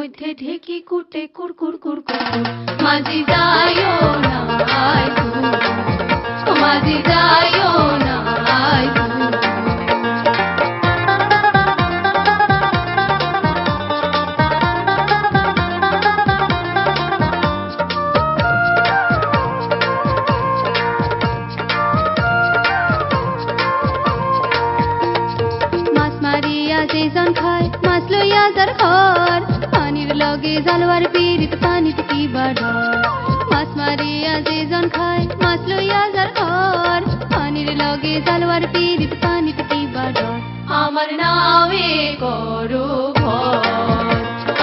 মধ্যে ঢেকি কুটে কুরকুর কুরকুর মাঝি যাইও না আয় দূর, ও মাঝি যাইও না আয় দূর। মাছ মারিয়া যেজন খায় মাছ লইয়া যার ঘর, পানির লগে জালওয়ার পীড়িত পানিতে কি বাড়ার। মাছ মারিয়া যেজন খায় মাছ লইয়া যার ঘর, পানির লগে জালওয়ার পীড়িত পানিতে কি বাড়ার। আমার নাওয়ে করো ঘর,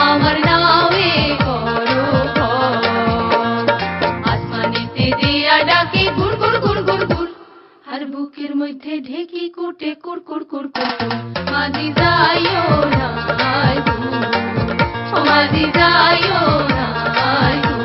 আমার নাওয়ে করো ঘর, আসমানেতে দিয়া ডাকে গুড় গুড় গুড় গুড় গুড়, আর বুকের মধ্যে ঢেকি কুটে কুরকুর কুরকুর মাঝি যাইও না আয় দূর, ও মাঝি যাইও না আয় দূর।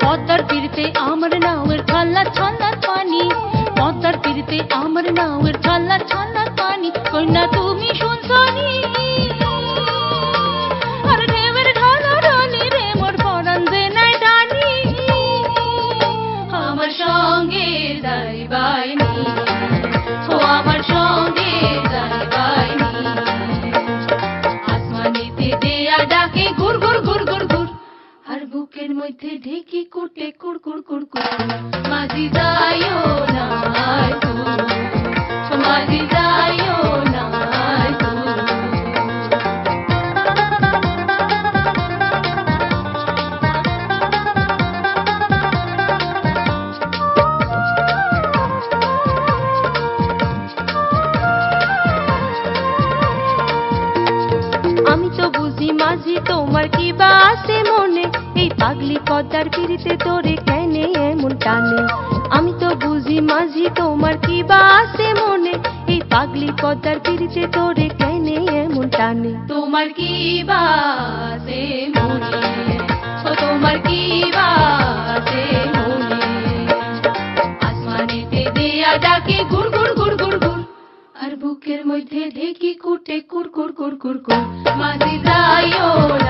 পদ্মার তীরতে আমার নাওয়ের ছল্লা ছল্লা পানি, পদ্মার তীরতে আমার নাওয়ের ছল্লা ছল্লা পানি, কন্যা তুমি শুনছনি আর ঢেউয়ের ঢালা ঢালি রে মোর পরাণ যে নাই ডানি। আমার সঙ্গে যাইবাইনি, ও আমার সঙ্গে যাইবাইনি, আসমানেতে দেয়া ডাকে গুড় গুড় গুড় গুড় গুড়, আর বুকের মধ্যে ঢেকি কুটে কুরকুর কুরকুর মাঝি যাইও না আয় দূর, ও মাঝি যাইও না আয় দূর। আমি তো বুঝি মাঝি তোমার কি বা আছে মনে, এই পাগলি পদ্মার পীড়িতে তোরে কেনে এমন টানে। আমি তো বুঝি মাঝি তোমার কি বা আছে মনে, এই পাগলি পদ্মার পীড়িতে তোরে কেনে এমন টানে। তোমার কি বা আছে মনে, ও তোমার কি বা আছে মনে, আসমানেতে দেয়া ডাকে গুড় গুড় গুড় গুড় গুড়, আর বুকের মধ্যে ঢেকি কুটে কুরকুর কুরকুর কুর মাঝি যাইও না